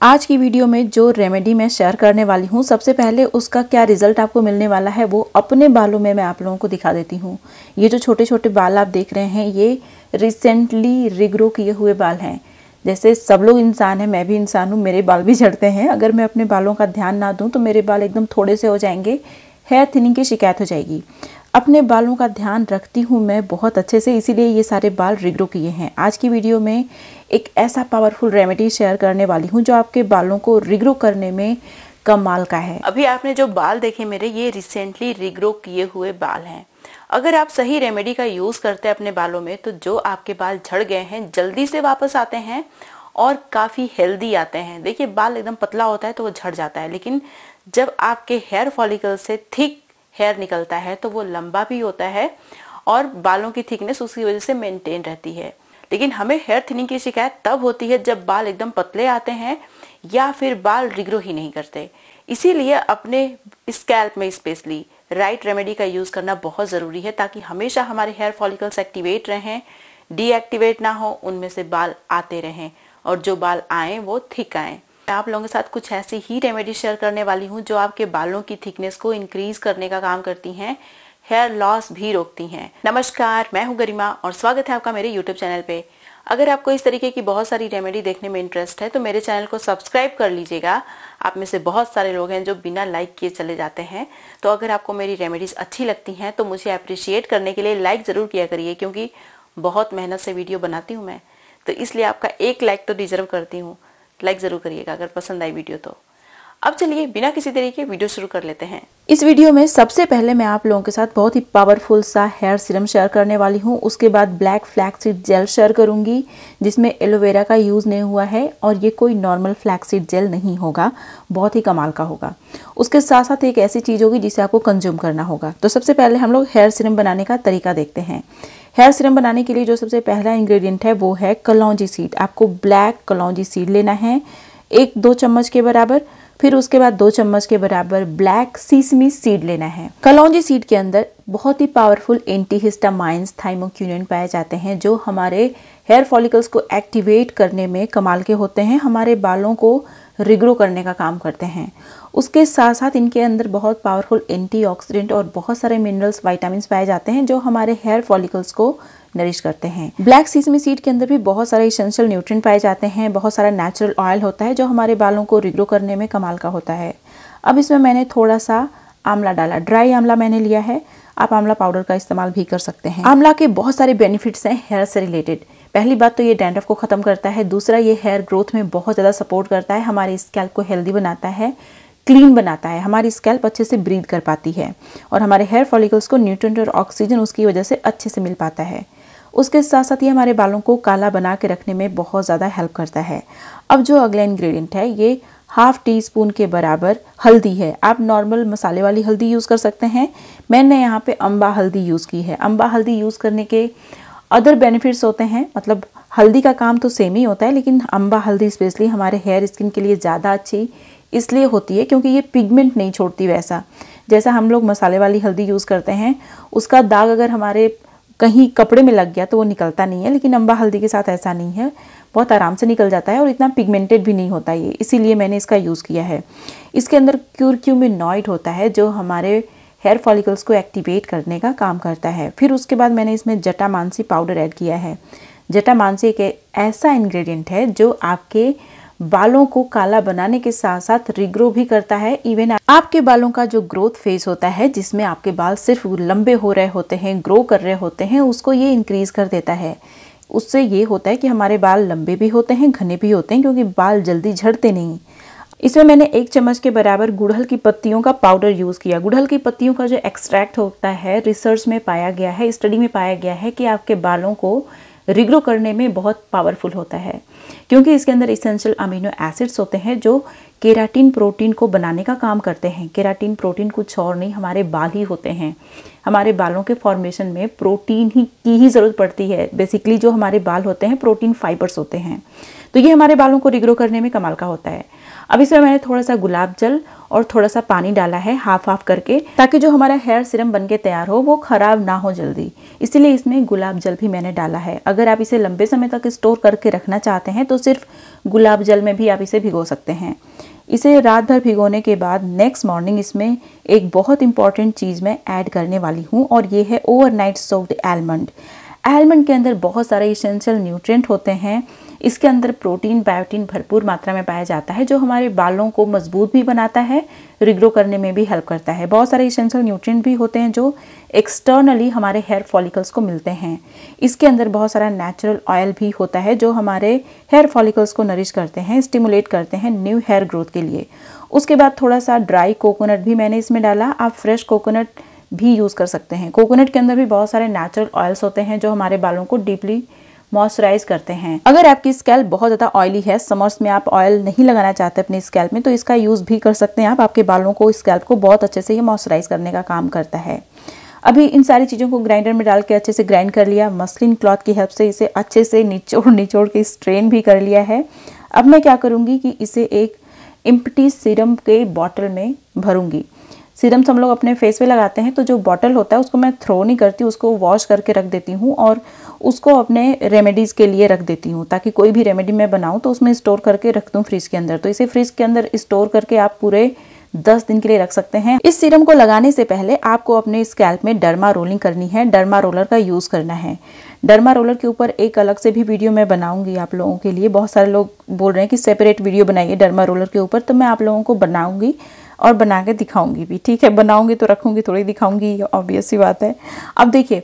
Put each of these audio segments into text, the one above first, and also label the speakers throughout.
Speaker 1: आज की वीडियो में जो रेमेडी मैं शेयर करने वाली हूँ, सबसे पहले उसका क्या रिजल्ट आपको मिलने वाला है वो अपने बालों में मैं आप लोगों को दिखा देती हूँ। ये जो छोटे छोटे बाल आप देख रहे हैं ये रिसेंटली रिग्रो किए हुए बाल हैं। जैसे सब लोग इंसान हैं, मैं भी इंसान हूँ, मेरे बाल भी झड़ते हैं। अगर मैं अपने बालों का ध्यान ना दूँ तो मेरे बाल एकदम थोड़े से हो जाएंगे, हेयर थिनिंग की शिकायत हो जाएगी। अपने बालों का ध्यान रखती हूँ मैं बहुत अच्छे से, इसीलिए ये सारे बाल रिग्रो किए हैं। आज की वीडियो में एक ऐसा पावरफुल रेमेडी शेयर करने वाली हूँ जो आपके बालों को रिग्रो करने में कमाल का है। अभी आपने जो बाल देखे मेरे, ये रिसेंटली रिग्रो किए हुए बाल हैं। अगर आप सही रेमेडी का यूज करते हैं अपने बालों में तो जो आपके बाल झड़ गए हैं जल्दी से वापस आते हैं और काफी हेल्दी आते हैं। देखिए, बाल एकदम पतला होता है तो वो झड़ जाता है, लेकिन जब आपके हेयर फॉलिकल से थिक हेयर निकलता है तो वो लंबा भी होता है और बालों की थिकनेस उसकी वजह से मेंटेन रहती है। लेकिन हमें हेयर थिनिंग की शिकायत तब होती है जब बाल एकदम पतले आते हैं या फिर बाल रिग्रो ही नहीं करते। इसीलिए अपने स्कैल्प में स्पेशली राइट रेमेडी का यूज करना बहुत जरूरी है, ताकि हमेशा हमारे हेयर फॉलिकल्स एक्टिवेट रहें, डीएक्टिवेट ना हो, उनमें से बाल आते रहें और जो बाल आए वो थिक आए। मैं आप लोगों के साथ कुछ ऐसी ही रेमेडी शेयर करने वाली हूँ जो आपके बालों की थिकनेस को इंक्रीज करने का काम करती हैं, हेयर लॉस भी रोकती हैं। नमस्कार, मैं हूँ गरिमा और स्वागत है आपका मेरे यूट्यूब चैनल पे। अगर आपको इस तरीके की बहुत सारी रेमेडी देखने में इंटरेस्ट है तो मेरे चैनल को सब्सक्राइब कर लीजिएगा। आप में से बहुत सारे लोग हैं जो बिना लाइक किए चले जाते हैं, तो अगर आपको मेरी रेमेडीज अच्छी लगती हैं तो मुझे अप्रिशिएट करने के लिए लाइक जरूर किया करिए, क्योंकि बहुत मेहनत से वीडियो बनाती हूँ मैं, तो इसलिए आपका एक लाइक तो डिजर्व करती हूँ। लाइक जरूर करिएगा अगर पसंद आई वीडियो तो। अब चलिए बिना किसी देरी के वीडियो शुरू कर लेते हैं। इस वीडियो में सबसे पहले मैं आप लोगों के साथ बहुत ही पावरफुल सा हेयर सीरम शेयर करने वाली हूँ। उसके बाद ब्लैक फ्लैक्सीड जेल शेयर करूंगी जिसमें एलोवेरा का यूज नहीं हुआ है और ये कोई नॉर्मल फ्लैक्सीड जेल नहीं होगा, बहुत ही कमाल का होगा। उसके साथ साथ एक ऐसी चीज होगी जिसे आपको कंज्यूम करना होगा। तो सबसे पहले हम लोग हेयर सीरम बनाने का तरीका देखते हैं। हेयर सीरम बनाने के लिए जो सबसे पहला इंग्रेडिएंट है वो है कलौंजी सीड। आपको ब्लैक कलौंजी सीड लेना है 1-2 चम्मच के बराबर। फिर उसके बाद 2 चम्मच के बराबर ब्लैक सीसमी सीड लेना है। कलौंजी सीड के अंदर बहुत ही पावरफुल एंटीहिस्टामाइंस, थाइमोक्यूनिन पाए जाते हैं जो हमारे हेयर फॉलिकल्स को एक्टिवेट करने में कमाल के होते हैं, हमारे बालों को रिग्रो करने का काम करते हैं। उसके साथ साथ इनके अंदर बहुत पावरफुल एंटीऑक्सीडेंट और बहुत सारे मिनरल्स, विटामिन्स पाए जाते हैं जो हमारे हेयर फॉलिकल्स को नरिश करते हैं। ब्लैक सीसमी सीड के अंदर भी बहुत सारे एसेंशियल न्यूट्रिएंट पाए जाते हैं, बहुत सारा नेचुरल ऑयल होता है जो हमारे बालों को रिग्रो करने में कमाल का होता है। अब इसमें मैंने थोड़ा सा आंवला डाला, ड्राई आंवला मैंने लिया है, आप आंवला पाउडर का इस्तेमाल भी कर सकते हैं। आंवला के बहुत सारे बेनिफिट्स हैं हेयर से रिलेटेड। पहली बात तो ये डैंड्रफ को खत्म करता है, दूसरा ये हेयर ग्रोथ में बहुत ज़्यादा सपोर्ट करता है, हमारे स्कैल्प को हेल्दी बनाता है, क्लीन बनाता है, हमारी स्कैल्प अच्छे से ब्रीथ कर पाती है और हमारे हेयर फॉलिकल्स को न्यूट्रिएंट और ऑक्सीजन उसकी वजह से अच्छे से मिल पाता है। उसके साथ साथ ये हमारे बालों को काला बना के रखने में बहुत ज़्यादा हेल्प करता है। अब जो अगला इंग्रेडिएंट है ये 1/2 टीस्पून के बराबर हल्दी है। आप नॉर्मल मसाले वाली हल्दी यूज़ कर सकते हैं, मैंने यहाँ पे अम्बा हल्दी यूज़ की है। अम्बा हल्दी यूज़ करने के अदर बेनिफिट्स होते हैं, मतलब हल्दी का काम तो सेम ही होता है, लेकिन अम्बा हल्दी स्पेशली हमारे हेयर स्किन के लिए ज़्यादा अच्छी इसलिए होती है क्योंकि ये पिगमेंट नहीं छोड़ती। वैसा जैसा हम लोग मसाले वाली हल्दी यूज़ करते हैं उसका दाग अगर हमारे कहीं कपड़े में लग गया तो वो निकलता नहीं है, लेकिन अम्बा हल्दी के साथ ऐसा नहीं है, बहुत आराम से निकल जाता है और इतना पिगमेंटेड भी नहीं होता ये, इसीलिए मैंने इसका यूज़ किया है। इसके अंदर क्यूरक्यूमिनॉइड होता है जो हमारे हेयर फॉलिकल्स को एक्टिवेट करने का काम करता है। फिर उसके बाद मैंने इसमें जटामांसी पाउडर ऐड किया है। जटामांसी एक ऐसा इंग्रेडिएंट है जो आपके बालों को काला बनाने के साथ साथ रिग्रो भी करता है। इवन आपके बालों का जो ग्रोथ फेज होता है जिसमें आपके बाल सिर्फ लंबे हो रहे होते हैं, ग्रो कर रहे होते हैं, उसको ये इंक्रीज कर देता है। उससे ये होता है कि हमारे बाल लंबे भी होते हैं, घने भी होते हैं, क्योंकि बाल जल्दी झड़ते नहीं। इसमें मैंने 1 चम्मच के बराबर गुड़हल की पत्तियों का पाउडर यूज़ किया। गुड़हल की पत्तियों का जो एक्सट्रैक्ट होता है रिसर्च में पाया गया है, स्टडी में पाया गया है कि आपके बालों को रिग्रो करने में बहुत पावरफुल होता है, क्योंकि इसके अंदर एसेंशियल अमीनो एसिड्स होते हैं जो केराटिन प्रोटीन को बनाने का काम करते हैं। केराटिन प्रोटीन कुछ और नहीं, हमारे बाल ही होते हैं। हमारे बालों के फॉर्मेशन में प्रोटीन की ही ज़रूरत पड़ती है। बेसिकली जो हमारे बाल होते हैं प्रोटीन फाइबर्स होते हैं। तो ये हमारे बालों को रिग्रो करने में कमाल का होता है। अब इसमें मैंने थोड़ा सा गुलाब जल और थोड़ा सा पानी डाला है, हाफ हाफ करके, ताकि जो हमारा हेयर सीरम बनके तैयार हो वो खराब ना हो जल्दी, इसीलिए इसमें गुलाब जल भी मैंने डाला है। अगर आप इसे लंबे समय तक स्टोर करके रखना चाहते हैं तो सिर्फ गुलाब जल में भी आप इसे भिगो सकते हैं। इसे रात भर भिगोने के बाद नेक्स्ट मॉर्निंग इसमें एक बहुत इंपॉर्टेंट चीज़ मैं ऐड करने वाली हूँ, और ये है ओवरनाइट सोक्ड आलमंड। आलमंड के अंदर बहुत सारे इसेंशियल न्यूट्रिएंट होते हैं। इसके अंदर प्रोटीन, बायोटीन भरपूर मात्रा में पाया जाता है, जो हमारे बालों को मजबूत भी बनाता है, रिग्रो करने में भी हेल्प करता है। बहुत सारे इसेंशियल न्यूट्रिएंट भी होते हैं जो एक्सटर्नली हमारे हेयर फॉलिकल्स को मिलते हैं। इसके अंदर बहुत सारा नेचुरल ऑयल भी होता है जो हमारे हेयर फॉलिकल्स को नरिश करते हैं, स्टिमुलेट करते हैं न्यू हेयर ग्रोथ के लिए। उसके बाद थोड़ा सा ड्राई कोकोनट भी मैंने इसमें डाला। आप फ्रेश कोकोनट भी यूज़ कर सकते हैं। कोकोनट के अंदर भी बहुत सारे नेचुरल ऑयल्स होते हैं जो हमारे बालों को डीपली मॉइस्चराइज करते हैं। अगर आपकी स्कैल्प बहुत ज़्यादा ऑयली है, समर्स में आप ऑयल नहीं लगाना चाहते अपनी स्कैल्प में, तो इसका यूज़ भी कर सकते हैं आप। आपके बालों को, स्कैल्प को बहुत अच्छे से ये मॉइस्चराइज करने का काम करता है। अभी इन सारी चीज़ों को ग्राइंडर में डाल के अच्छे से ग्राइंड कर लिया। मसलिन क्लॉथ की हेल्प से इसे अच्छे से निचोड़ के स्ट्रेन भी कर लिया है। अब मैं क्या करूँगी कि इसे एक एम्प्टी सीरम के बॉटल में भरूँगी। सीरम हम लोग अपने फेस पे लगाते हैं, तो जो बॉटल होता है उसको मैं थ्रो नहीं करती, उसको वॉश करके रख देती हूँ और उसको अपने रेमेडीज़ के लिए रख देती हूँ, ताकि कोई भी रेमेडी मैं बनाऊँ तो उसमें स्टोर करके रख दूँ फ्रिज के अंदर। तो इसे फ्रिज के अंदर स्टोर करके आप पूरे 10 दिन के लिए रख सकते हैं। इस सीरम को लगाने से पहले आपको अपने स्कैल्प में डर्मा रोलिंग करनी है। डर्मा रोलर का यूज़ करना है। डर्मा रोलर के ऊपर एक अलग से भी वीडियो मैं बनाऊंगी आप लोगों के लिए। बहुत सारे लोग बोल रहे हैं कि सेपरेट वीडियो बनाइए डर्मा रोलर के ऊपर, तो मैं आप लोगों को बनाऊंगी और बना के दिखाऊंगी भी। ठीक है, बनाऊंगी तो रखूंगी, थोड़ी दिखाऊंगी, ऑब्वियस सी बात है। अब देखिए,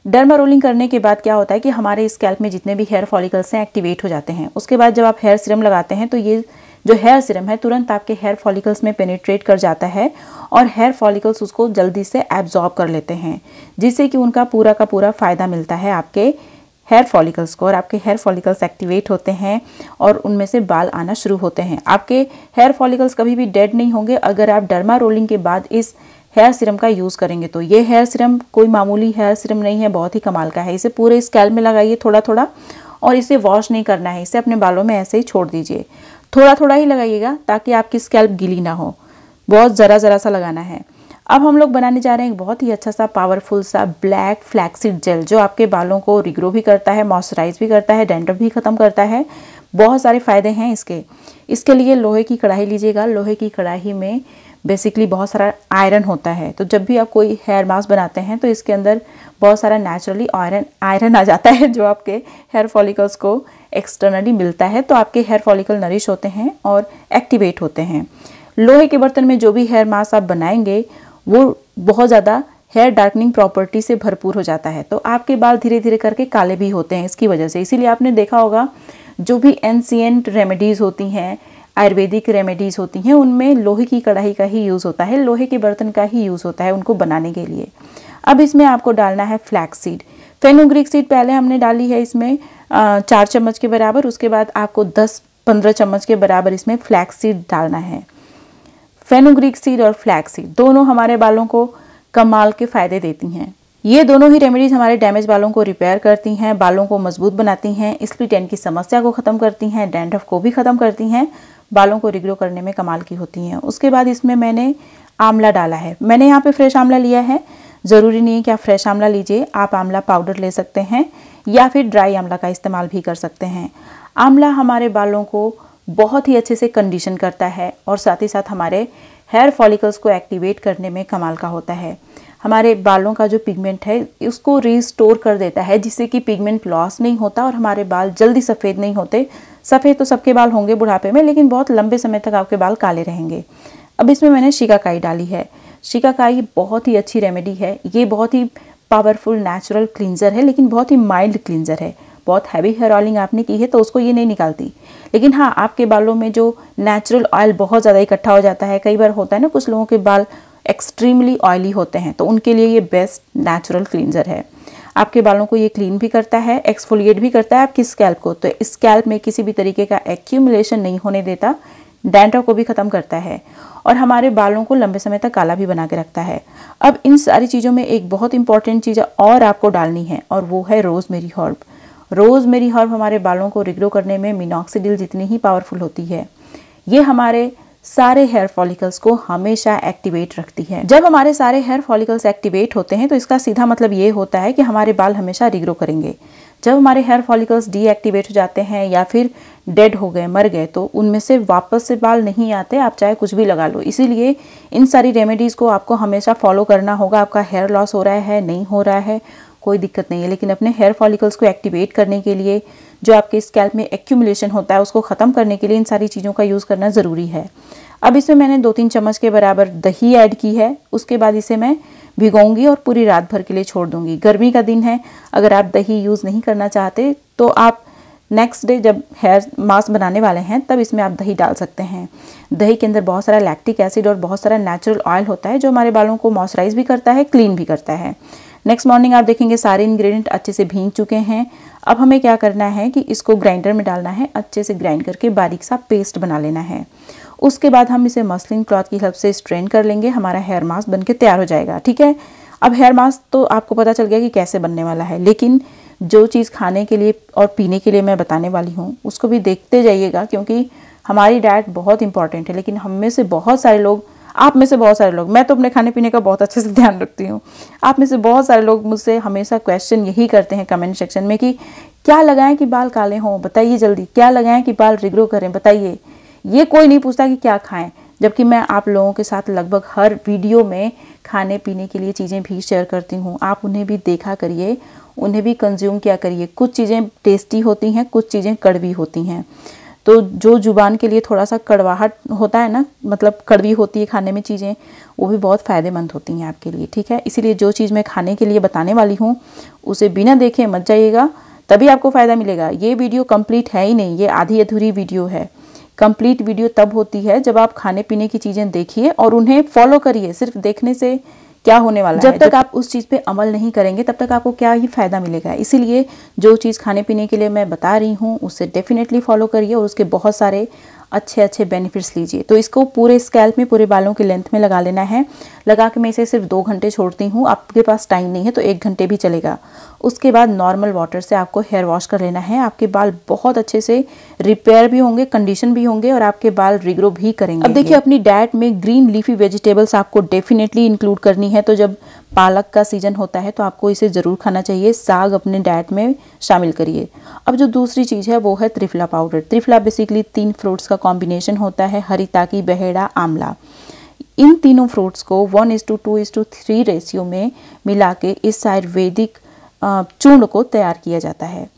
Speaker 1: डर्मा रोलिंग करने के बाद क्या होता है कि हमारे स्कैल्प में जितने भी हेयर फॉलिकल्स हैं एक्टिवेट हो जाते हैं। उसके बाद जब आप हेयर सीरम लगाते हैं तो ये जो हेयर सीरम है तुरंत आपके हेयर फॉलिकल्स में पेनिट्रेट कर जाता है और हेयर फॉलिकल्स उसको जल्दी से एब्जॉर्ब कर लेते हैं, जिससे कि उनका पूरा का पूरा फ़ायदा मिलता है आपके हेयर फॉलिकल्स को, और आपके हेयर फॉलिकल्स एक्टिवेट होते हैं और उनमें से बाल आना शुरू होते हैं। आपके हेयर फॉलिकल्स कभी भी डेड नहीं होंगे अगर आप डर्मा रोलिंग के बाद इस हेयर सीरम का यूज़ करेंगे। तो ये हेयर सीरम कोई मामूली हेयर सीरम नहीं है, बहुत ही कमाल का है। इसे पूरे स्कैल्प में लगाइए थोड़ा थोड़ा, और इसे वॉश नहीं करना है, इसे अपने बालों में ऐसे ही छोड़ दीजिए। थोड़ा थोड़ा ही लगाइएगा ताकि आपकी स्कैल्प गीली ना हो, बहुत ज़रा सा लगाना है। अब हम लोग बनाने जा रहे हैं एक बहुत ही अच्छा सा पावरफुल सा ब्लैक फ्लैक्सीड जेल, जो आपके बालों को रिग्रो भी करता है, मॉइस्चराइज भी करता है, डैंड्रफ भी खत्म करता है। बहुत सारे फ़ायदे हैं इसके लिए लोहे की कढ़ाई लीजिएगा। लोहे की कढ़ाई में बेसिकली बहुत सारा आयरन होता है, तो जब भी आप कोई हेयर मास्क बनाते हैं तो इसके अंदर बहुत सारा नेचुरली आयरन आ जाता है, जो आपके हेयर फॉलिकल्स को एक्सटर्नली मिलता है। तो आपके हेयर फॉलिकल नरिश होते हैं और एक्टिवेट होते हैं। लोहे के बर्तन में जो भी हेयर मास्क आप बनाएंगे वो बहुत ज़्यादा हेयर डार्कनिंग प्रॉपर्टी से भरपूर हो जाता है, तो आपके बाल धीरे धीरे करके काले भी होते हैं इसकी वजह से। इसीलिए आपने देखा होगा जो भी एंशिएंट रेमेडीज़ होती हैं, आयुर्वेदिक रेमेडीज़ होती हैं, उनमें लोहे की कढ़ाई का ही यूज़ होता है, लोहे के बर्तन का ही यूज़ होता है उनको बनाने के लिए। अब इसमें आपको डालना है फ्लैक्स सीड। फेनुग्रीक सीड पहले हमने डाली है इसमें 4 चम्मच के बराबर। उसके बाद आपको 10-15 चम्मच के बराबर इसमें फ्लैक्स सीड डालना है। फेनुग्रीक सीड और फ्लैक्स सीड दोनों हमारे बालों को कमाल के फ़ायदे देती हैं। ये दोनों ही रेमेडीज़ हमारे डैमेज बालों को रिपेयर करती हैं, बालों को मजबूत बनाती हैं, स्प्लिट एंड की समस्या को ख़त्म करती हैं, डैंड्रफ को भी ख़त्म करती हैं, बालों को रिग्रो करने में कमाल की होती हैं। उसके बाद इसमें मैंने आंवला डाला है। मैंने यहाँ पे फ्रेश आंवला लिया है। ज़रूरी नहीं है कि आप फ्रेश आंवला लीजिए, आप आंवला पाउडर ले सकते हैं या फिर ड्राई आंवला का इस्तेमाल भी कर सकते हैं। आंवला हमारे बालों को बहुत ही अच्छे से कंडीशन करता है और साथ ही साथ हमारे हेयर फॉलिकल्स को एक्टिवेट करने में कमाल का होता है। हमारे बालों का जो पिगमेंट है उसको रिस्टोर कर देता है, जिससे कि पिगमेंट लॉस नहीं होता और हमारे बाल जल्दी सफ़ेद नहीं होते। सफ़ेद तो सबके बाल होंगे बुढ़ापे में, लेकिन बहुत लंबे समय तक आपके बाल काले रहेंगे। अब इसमें मैंने शिकाकाई डाली है। शिकाकाई बहुत ही अच्छी रेमेडी है। ये बहुत ही पावरफुल नेचुरल क्लींजर है, लेकिन बहुत ही माइल्ड क्लींजर है। बहुत हैवी हेयर ऑयलिंग आपने की है तो उसको ये नहीं निकालती, लेकिन हाँ, आपके बालों में जो नेचुरल ऑयल बहुत ज़्यादा इकट्ठा हो जाता है, कई बार होता है ना कुछ लोगों के बाल एक्सट्रीमली ऑयली होते हैं, तो उनके लिए ये बेस्ट नेचुरल क्लींजर है। आपके बालों को ये क्लीन भी करता है, एक्सफोलिएट भी करता है आपकी स्कैल्प को, तो स्कैल्प में किसी भी तरीके का एक्यूमुलेशन नहीं होने देता, डैंड्रफ को भी ख़त्म करता है और हमारे बालों को लंबे समय तक काला भी बना के रखता है। अब इन सारी चीज़ों में एक बहुत इंपॉर्टेंट चीज़ और आपको डालनी है और वो है रोज़मेरी हर्ब। रोज़मेरी हर्ब हमारे बालों को रिग्रो करने में मिनॉक्सिडिल जितनी ही पावरफुल होती है। ये हमारे सारे हेयर फॉलिकल्स को हमेशा एक्टिवेट रखती है। जब हमारे सारे हेयर फॉलिकल्स एक्टिवेट होते हैं तो इसका सीधा मतलब ये होता है कि हमारे बाल हमेशा रिग्रो करेंगे। जब हमारे हेयर फॉलिकल्स डीएक्टिवेट हो जाते हैं या फिर डेड हो गए, मर गए, तो उनमें से वापस से बाल नहीं आते, आप चाहे कुछ भी लगा लो। इसीलिए इन सारी रेमेडीज़ को आपको हमेशा फॉलो करना होगा। आपका हेयर लॉस हो रहा है, नहीं हो रहा है, कोई दिक्कत नहीं है, लेकिन अपने हेयर फॉलिकल्स को एक्टिवेट करने के लिए, जो आपके स्कैल्प में एक्यूमुलेशन होता है उसको ख़त्म करने के लिए इन सारी चीज़ों का यूज़ करना ज़रूरी है। अब इसमें मैंने 2-3 चम्मच के बराबर दही ऐड की है। उसके बाद इसे मैं भिगोऊंगी और पूरी रात भर के लिए छोड़ दूंगी। गर्मी का दिन है, अगर आप दही यूज़ नहीं करना चाहते तो आप नेक्स्ट डे जब हेयर मास्क बनाने वाले हैं तब इसमें आप दही डाल सकते हैं। दही के अंदर बहुत सारा लैक्टिक एसिड और बहुत सारा नेचुरल ऑयल होता है जो हमारे बालों को मॉइस्चराइज भी करता है, क्लीन भी करता है। नेक्स्ट मॉर्निंग आप देखेंगे सारे इंग्रेडिएंट अच्छे से भीग चुके हैं। अब हमें क्या करना है कि इसको ग्राइंडर में डालना है, अच्छे से ग्राइंड करके बारीक सा पेस्ट बना लेना है। उसके बाद हम इसे मसलिन क्लॉथ की हेल्प से स्ट्रेन कर लेंगे। हमारा हेयर मास्क बनके तैयार हो जाएगा। ठीक है, अब हेयर मास्क तो आपको पता चल गया कि कैसे बनने वाला है, लेकिन जो चीज़ खाने के लिए और पीने के लिए मैं बताने वाली हूँ उसको भी देखते जाइएगा, क्योंकि हमारी डाइट बहुत इंपॉर्टेंट है। लेकिन हम में से बहुत सारे लोग, आप में से बहुत सारे लोग, मैं तो अपने खाने पीने का बहुत अच्छे से ध्यान रखती हूँ, आप में से बहुत सारे लोग मुझसे हमेशा क्वेश्चन यही करते हैं कमेंट सेक्शन में कि क्या लगाएं कि बाल काले हों, बताइए जल्दी, क्या लगाएं कि बाल रिग्रो करें, बताइए। ये कोई नहीं पूछता कि क्या खाएं, जबकि मैं आप लोगों के साथ लगभग हर वीडियो में खाने पीने के लिए चीज़ें भी शेयर करती हूँ। आप उन्हें भी देखा करिए, उन्हें भी कंज्यूम किया करिए। कुछ चीज़ें टेस्टी होती हैं, कुछ चीज़ें कड़वी होती हैं। तो जो जुबान के लिए थोड़ा सा कड़वाहट होता है ना, मतलब कड़वी होती है खाने में चीज़ें, वो भी बहुत फ़ायदेमंद होती हैं आपके लिए। ठीक है, इसीलिए जो चीज़ मैं खाने के लिए बताने वाली हूँ उसे बिना देखे मत जाइएगा, तभी आपको फ़ायदा मिलेगा। ये वीडियो कंप्लीट है ही नहीं, ये आधी अधूरी वीडियो है। कंप्लीट वीडियो तब होती है जब आप खाने पीने की चीज़ें देखिए और उन्हें फॉलो करिए। सिर्फ देखने से क्या होने वाला है, जब तक आप उस चीज़ पे अमल नहीं करेंगे तब तक आपको क्या ही फ़ायदा मिलेगा। इसीलिए जो चीज़ खाने पीने के लिए मैं बता रही हूँ उसे डेफिनेटली फॉलो करिए और उसके बहुत सारे अच्छे अच्छे बेनिफिट्स लीजिए। तो इसको पूरे स्कैल्प में, पूरे बालों के लेंथ में लगा लेना है। लगा के मैं इसे सिर्फ 2 घंटे छोड़ती हूँ। आपके पास टाइम नहीं है तो 1 घंटे भी चलेगा। उसके बाद नॉर्मल वाटर से आपको हेयर वॉश कर लेना है। आपके बाल बहुत अच्छे से रिपेयर भी होंगे, कंडीशन भी होंगे और आपके बाल रिग्रो भी करेंगे। अब देखिए, अपनी डाइट में ग्रीन लीफी वेजिटेबल्स आपको डेफिनेटली इंक्लूड करनी है। तो जब पालक का सीजन होता है तो आपको इसे ज़रूर खाना चाहिए। साग अपने डाइट में शामिल करिए। अब जो दूसरी चीज़ है वो है triphala powder. Triphala basically 3 fruits का कॉम्बिनेशन होता है, हरिताकी, बहेड़ा, आंवला। इन तीनों फ्रूट्स को 1:2:3 रेशियो में मिला के इस आयुर्वेदिक चूर्ण को तैयार किया जाता है।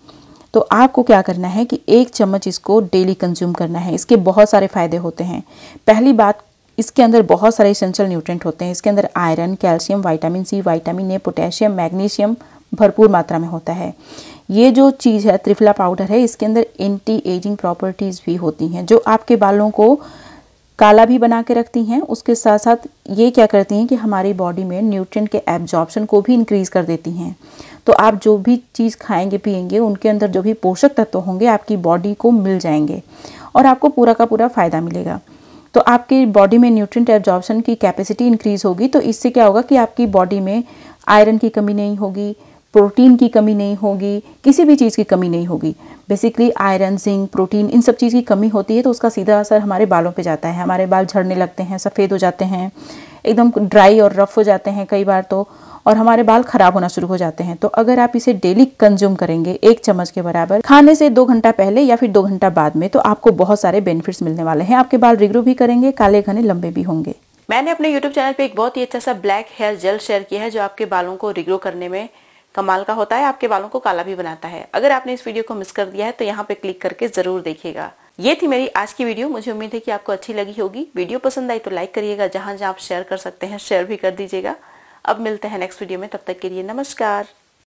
Speaker 1: तो आपको क्या करना है कि 1 चम्मच इसको डेली कंज्यूम करना है। इसके बहुत सारे फ़ायदे होते हैं। पहली बात, इसके अंदर बहुत सारे एसेंशियल न्यूट्रिएंट होते हैं। इसके अंदर iron, calcium, vitamin C, vitamin A, potassium, magnesium भरपूर मात्रा में होता है। ये जो चीज़ है त्रिफला पाउडर है, इसके अंदर एंटी एजिंग प्रॉपर्टीज़ भी होती हैं जो आपके बालों को काला भी बना के रखती हैं। उसके साथ साथ ये क्या करती हैं कि हमारी बॉडी में न्यूट्रिएंट के एब्जॉर्प्शन को भी इंक्रीज़ कर देती हैं। तो आप जो भी चीज़ खाएंगे पिएंगे उनके अंदर जो भी पोषक तत्व होंगे आपकी बॉडी को मिल जाएंगे और आपको पूरा का पूरा फ़ायदा मिलेगा। तो आपकी बॉडी में न्यूट्रिएंट एब्जॉर्प्शन की कैपेसिटी इंक्रीज़ होगी। तो इससे क्या होगा कि आपकी बॉडी में आयरन की कमी नहीं होगी, प्रोटीन की कमी नहीं होगी, किसी भी चीज़ की कमी नहीं होगी। बेसिकली आयरन, जिंक, प्रोटीन, इन सब चीज़ की कमी होती है तो उसका सीधा असर हमारे बालों पे जाता है। हमारे बाल झड़ने लगते हैं, सफ़ेद हो जाते हैं, एकदम ड्राई और रफ हो जाते हैं कई बार तो, और हमारे बाल खराब होना शुरू हो जाते हैं। तो अगर आप इसे डेली कंज्यूम करेंगे 1 चम्मच के बराबर खाने से 2 घंटा पहले या फिर 2 घंटा बाद में, तो आपको बहुत सारे बेनिफिट्स मिलने वाले हैं। आपके बाल रिग्रो भी करेंगे, काले घने लंबे भी होंगे। मैंने अपने YouTube चैनल पे एक बहुत ही अच्छा सा ब्लैक हेयर जेल शेयर किया है जो आपके बालों को रिग्रो करने में कमाल का होता है, आपके बालों को काला भी बनाता है। अगर आपने इस वीडियो को मिस कर दिया है तो यहाँ पे क्लिक करके जरूर देखिएगा। ये थी मेरी आज की वीडियो। मुझे उम्मीद है कि आपको अच्छी लगी होगी। वीडियो पसंद आई तो लाइक करिएगा, जहां जहां आप शेयर कर सकते हैं शेयर भी कर दीजिएगा। अब मिलते हैं नेक्स्ट वीडियो में, तब तक के लिए नमस्कार।